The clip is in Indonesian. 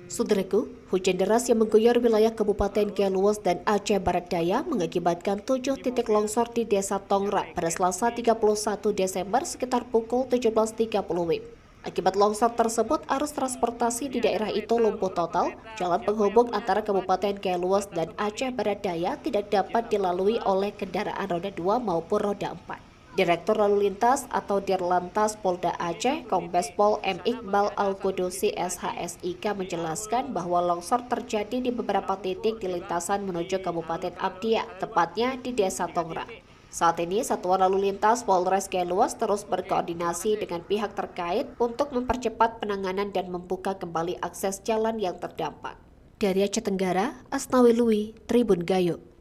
Saudaraku, hujan deras yang mengguyur wilayah Kabupaten Kaluas dan Aceh Barat Daya mengakibatkan 7 titik longsor di Desa Tongra pada Selasa 31 Desember sekitar pukul 17.30 WIB. Akibat longsor tersebut, arus transportasi di daerah itu lumpuh total. Jalan penghubung antara Kabupaten Kaluas dan Aceh Barat Daya tidak dapat dilalui oleh kendaraan roda 2 maupun roda 4. Direktur Lalu Lintas atau Dirlantas Polda Aceh, Kombes Pol M. Iqbal Al-Qudusi SHSIK menjelaskan bahwa longsor terjadi di beberapa titik di lintasan menuju Kabupaten Abdia, tepatnya di Desa Tongra. Saat ini, Satuan Lalu Lintas Polres Kaluas terus berkoordinasi dengan pihak terkait untuk mempercepat penanganan dan membuka kembali akses jalan yang terdampak. Dari Aceh Tenggara, Asnawi Lui, Tribun Gayo.